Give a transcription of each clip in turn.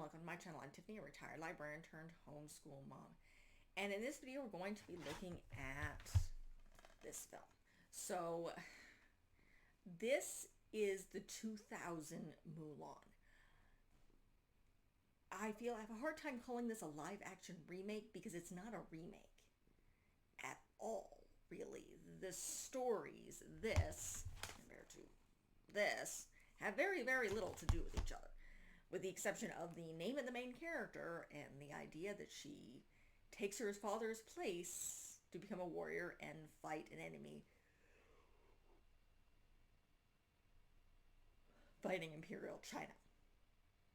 welcome to my channel. I'm Tiffany, a retired librarian turned homeschool mom. And in this video, we're going to be looking at this film. So, this is the 2000 Mulan. I have a hard time calling this a live action remake because it's not a remake at all, really. The stories, this, compared to this, have very, very little to do with each other, with the exception of the name of the main character and the idea that she takes her father's place to become a warrior and fight an enemy fighting Imperial China.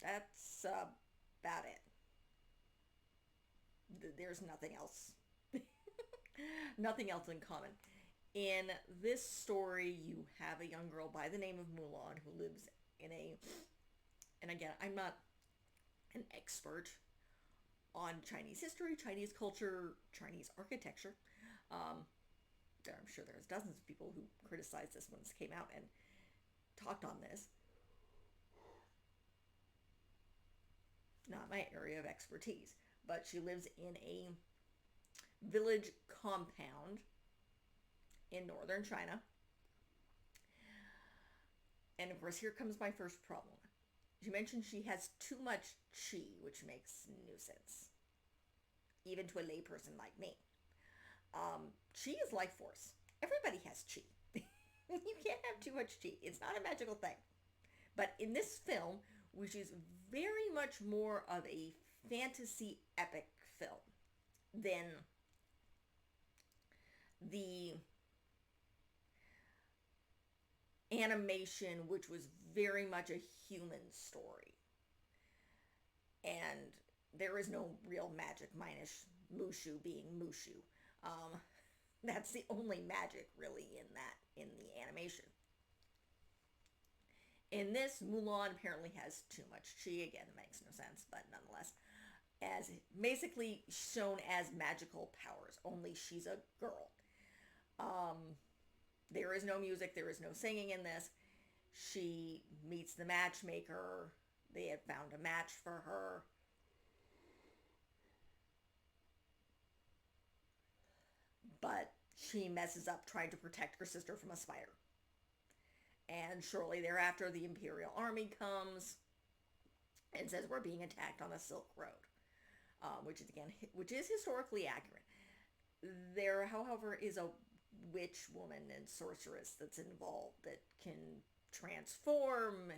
That's about it. There's nothing else. Nothing else in common. In this story, you have a young girl by the name of Mulan who lives in a, and again, I'm not an expert on Chinese history, Chinese culture, Chinese architecture. I'm sure there's dozens of people who criticized this when this came out and talked on this. Not my area of expertise, but she lives in a village compound in northern China. And of course, here comes my first problem. She mentioned she has too much qi, which makes no sense, even to a layperson like me. Qi is life force. Everybody has qi. You can't have too much qi. It's not a magical thing. But in this film, which is very much more of a fantasy epic film than the animation, which was very much a human story. And there is no real magic, minus Mushu being Mushu. That's the only magic really in the animation. In this, Mulan apparently has too much qi. Again, it makes no sense, but nonetheless, as basically shown as magical powers, only she's a girl. There is no music, there is no singing in this. She meets the matchmaker. They had found a match for her. But she messes up trying to protect her sister from a spider. And shortly thereafter, the Imperial Army comes and says we're being attacked on the Silk Road, which is historically accurate. There, however, is a witch woman and sorceress that's involved that can transform,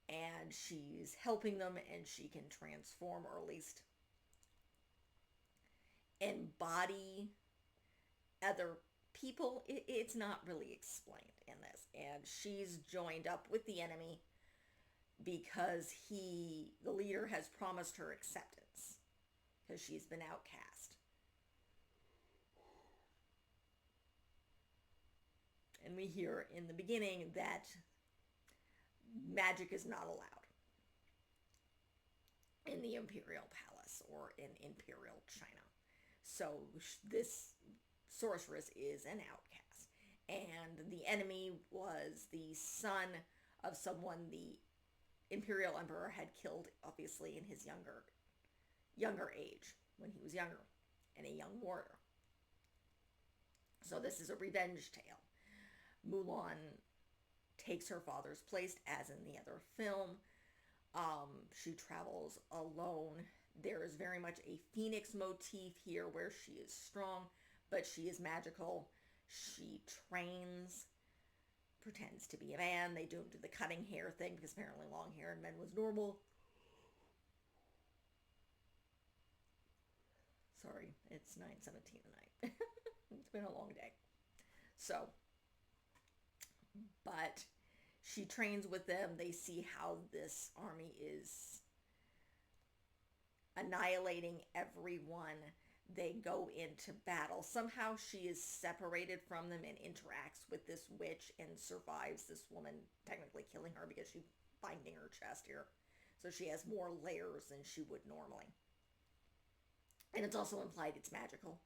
and she's helping them, and she can transform, or at least embody other people. It's not really explained in this, and she's joined up with the enemy because the leader has promised her acceptance because she's been outcast. And we hear in the beginning that magic is not allowed in the Imperial Palace or in Imperial China. So this sorceress is an outcast. And the enemy was the son of someone the Imperial Emperor had killed, obviously, in his younger age, when he was younger, and a young warrior. So this is a revenge tale. Mulan takes her father's place, as in the other film. She travels alone. There is very much a phoenix motif here where she is strong, but she is magical. She trains, pretends to be a man. They don't do the cutting hair thing because apparently long hair in men was normal. Sorry, it's 9:17 at night. It's been a long day. So, but she trains with them. They see how this army is annihilating everyone. They go into battle. Somehow she is separated from them and interacts with this witch and survives this woman technically killing her because she's binding her chest here. So she has more layers than she would normally. And it's also implied it's magical.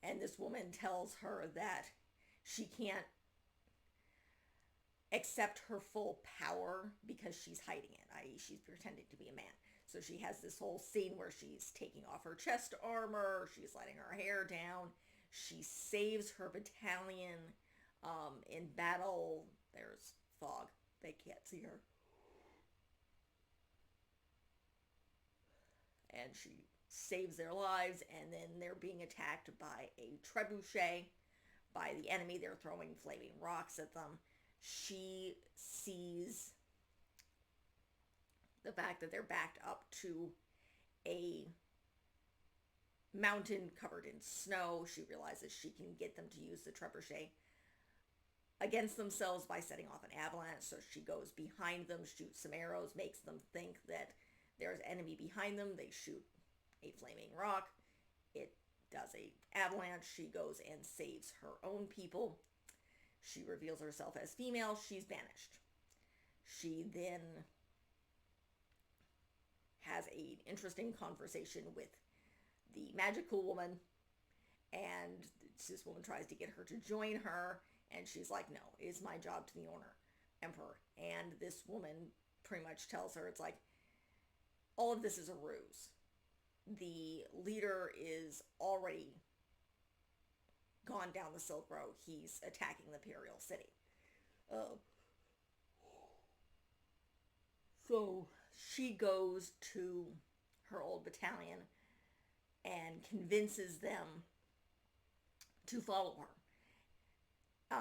And this woman tells her that she can't accept her full power because she's hiding it, i.e. she's pretending to be a man. So she has this whole scene where she's taking off her chest armor, she's letting her hair down, she saves her battalion in battle. There's fog, they can't see her. And she saves their lives, and then they're being attacked by a trebuchet by the enemy. They're throwing flaming rocks at them. She sees the fact that they're backed up to a mountain covered in snow. She realizes she can get them to use the trebuchet against themselves by setting off an avalanche. So she goes behind them, shoots some arrows, makes them think that there's enemy behind them. They shoot a flaming rock. It does a avalanche. She goes and saves her own people. She reveals herself as female. She's banished. She then has an interesting conversation with the magical woman, and this woman tries to get her to join her, and she's like, no, it's my job to the emperor. And this woman pretty much tells her, it's like, all of this is a ruse. The leader is already gone down the Silk Road. He's attacking the Imperial City. So she goes to her old battalion and convinces them to follow her.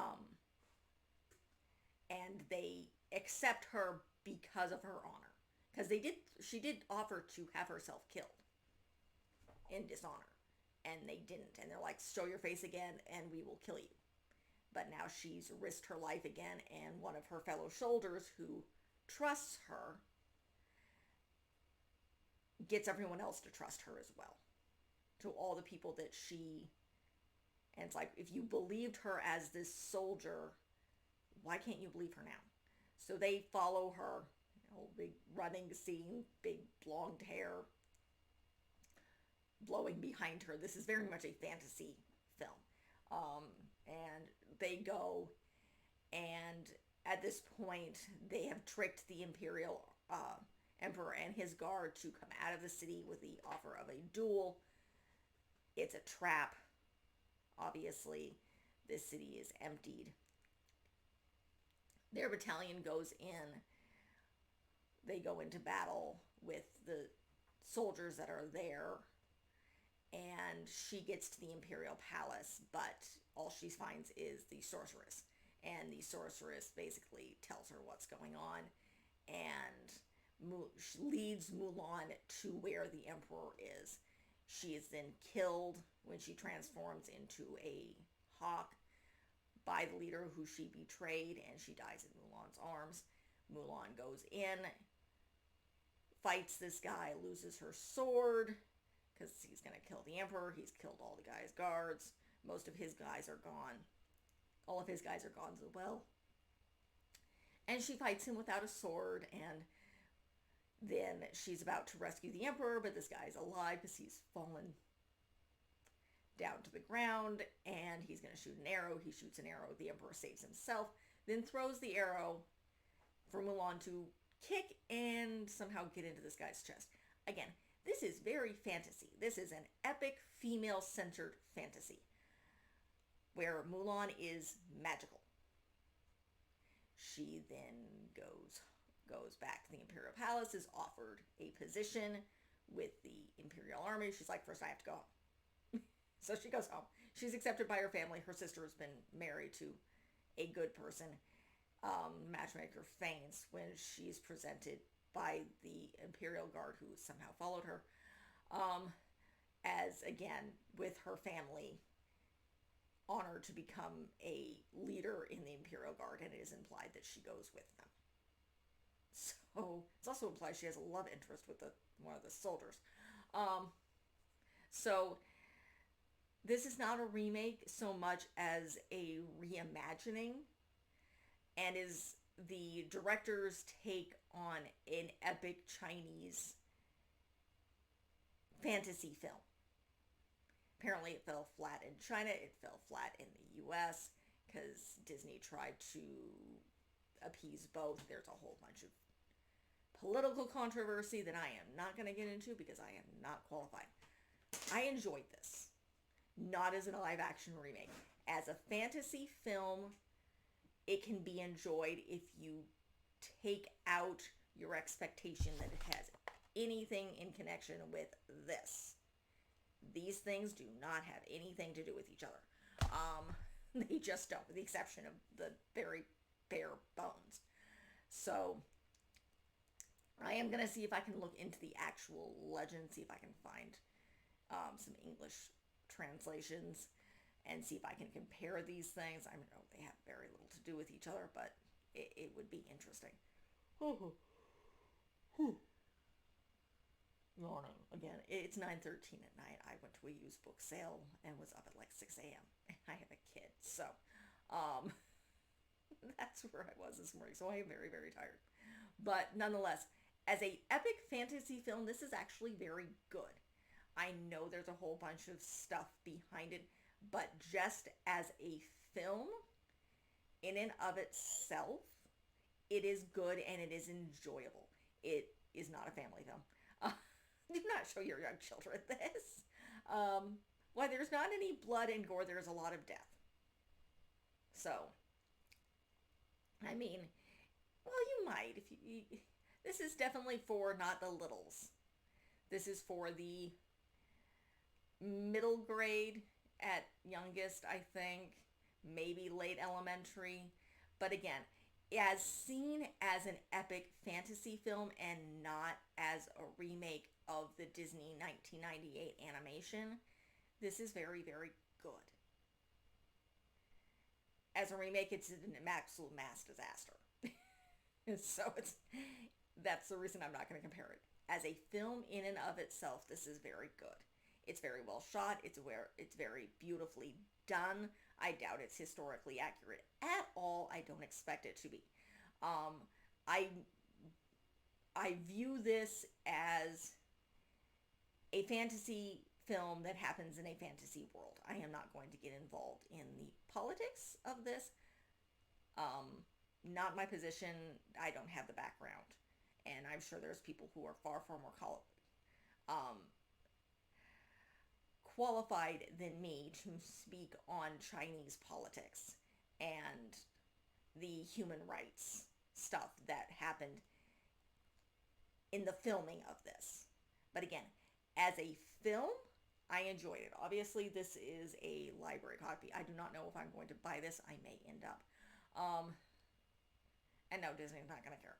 And they accept her because of her honor. Because she did offer to have herself killed in dishonor. And they didn't. And they're like, show your face again and we will kill you. But now she's risked her life again, and one of her fellow soldiers who trusts her gets everyone else to trust her as well. To all the people that she... And it's like, if you believed her as this soldier, why can't you believe her now? So they follow her. Big running scene, big blonde hair blowing behind her. This is very much a fantasy film. And they go, and at this point, they have tricked the Imperial Emperor and his guard to come out of the city with the offer of a duel. It's a trap. Obviously, this city is emptied. Their battalion goes in. They go into battle with the soldiers that are there, and she gets to the Imperial Palace, but all she finds is the sorceress. And the sorceress basically tells her what's going on, and leads Mulan to where the Emperor is. She is then killed when she transforms into a hawk by the leader who she betrayed, and she dies in Mulan's arms. Mulan goes in, fights this guy, loses her sword, because he's going to kill the Emperor. He's killed all the guy's guards. Most of his guys are gone. All of his guys are gone as well. And she fights him without a sword, and then she's about to rescue the Emperor, but this guy's alive because he's fallen down to the ground, and he's going to shoot an arrow. He shoots an arrow. The Emperor saves himself, then throws the arrow for Mulan to kick and somehow get into this guy's chest. Again, this is very fantasy. This is an epic female-centered fantasy where Mulan is magical. She then goes back to the Imperial Palace, is offered a position with the Imperial Army. She's like, first I have to go home. So she goes home. She's accepted by her family. Her sister has been married to a good person. Matchmaker faints when she's presented by the Imperial Guard who somehow followed her. As, again, with her family, honored to become a leader in the Imperial Guard, and it is implied that she goes with them. So it's also implied she has a love interest with one of the soldiers. So this is not a remake so much as a reimagining, and is the director's take on an epic Chinese fantasy film. Apparently it fell flat in China, it fell flat in the US, because Disney tried to appease both. There's a whole bunch of political controversy that I am not going to get into because I am not qualified. I enjoyed this. Not as a live action remake. As a fantasy film, it can be enjoyed if you take out your expectation that it has anything in connection with this. These things do not have anything to do with each other. They just don't, with the exception of the very bare bones. So, I am going to see if I can look into the actual legend, see if I can find some English translations, and see if I can compare these things. I know they have very little to do with each other, but it would be interesting. Morning. Again, it's 9:13 at night. I went to a used book sale and was up at like 6 a.m. and I have a kid, so that's where I was this morning. So I am very, very tired. But nonetheless, as a epic fantasy film, this is actually very good. I know there's a whole bunch of stuff behind it, but just as a film, in and of itself, it is good and it is enjoyable. It is not a family film. Do not show your young children this. While there's not any blood and gore, there's a lot of death. So, I mean, well, you might. If you, this is definitely for not the littles. This is for the middle grade at youngest, I think. Maybe late elementary. But again, as seen as an epic fantasy film and not as a remake of the Disney 1998 animation, this is very, very good. As a remake, it's an absolute mass disaster. So that's the reason I'm not going to compare it. As a film in and of itself, this is very good. It's very well shot. It's very beautifully done. I doubt it's historically accurate at all. I don't expect it to be. I view this as a fantasy film that happens in a fantasy world. I am not going to get involved in the politics of this. Not my position. I don't have the background. And I'm sure there's people who are far, far more qualified than me to speak on Chinese politics and the human rights stuff that happened in the filming of this. But again, as a film, I enjoyed it. Obviously, this is a library copy. I do not know if I'm going to buy this. I may end up. And no, Disney's not going to care.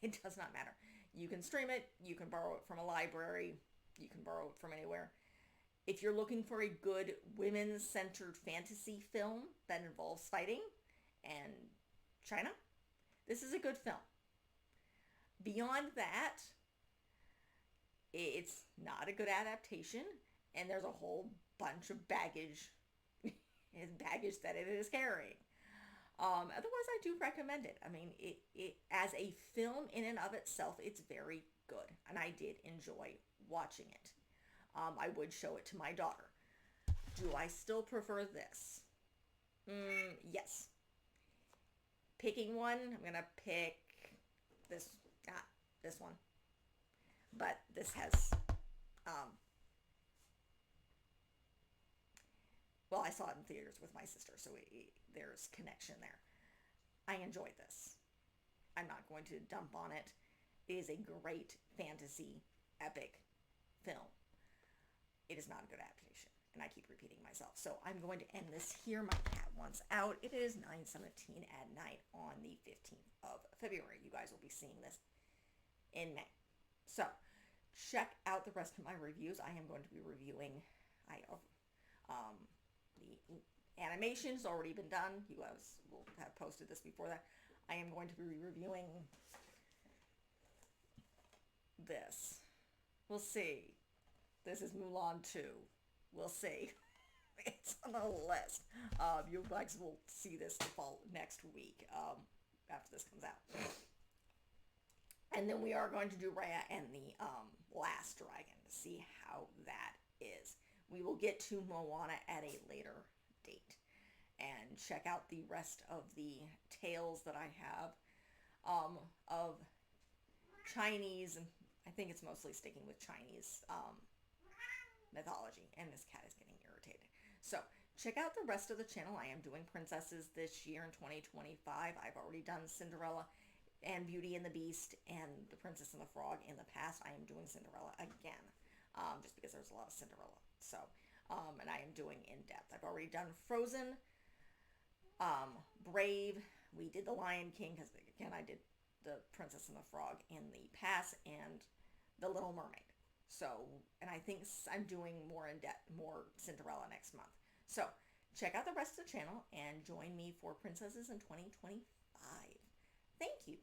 It does not matter. You can stream it. You can borrow it from a library. You can borrow it from anywhere. If you're looking for a good women-centered fantasy film that involves fighting and China, this is a good film. Beyond that, it's not a good adaptation, and there's a whole bunch of baggage that it is carrying. Otherwise, I do recommend it. I mean, it as a film in and of itself, it's very good, and I did enjoy watching it. I would show it to my daughter. Do I still prefer this? Yes. Picking one, I'm gonna pick this one. But this has, well, I saw it in theaters with my sister, so there's connection there. I enjoyed this. I'm not going to dump on it. It is a great fantasy epic film. It is not a good adaptation, and I keep repeating myself. So I'm going to end this here. My cat wants out. It is 9:17 at night on the 15th of February. You guys will be seeing this in May. So check out the rest of my reviews. I am going to be reviewing the animation's already been done. You guys will have posted this before that. I am going to be reviewing this. We'll see. This is Mulan 2. We'll see. It's on the list. You guys will see this the fall next week after this comes out. And then we are going to do Raya and the Last Dragon to see how that is. We will get to Moana at a later date. and check out the rest of the tales that I have of Chinese, and I think it's mostly sticking with Chinese mythology, and this cat is getting irritated. So check out the rest of the channel. I am doing princesses this year in 2025. I've already done Cinderella and Beauty and the Beast and The Princess and the Frog in the past. I am doing Cinderella again, just because there's a lot of Cinderella. So, and I am doing in depth. I've already done Frozen, Brave. We did The Lion King, because again I did The Princess and the Frog in the past, and The Little Mermaid. So, and I think I'm doing more in depth, more Cinderella next month. So check out the rest of the channel and join me for Princesses in 2025. Thank you.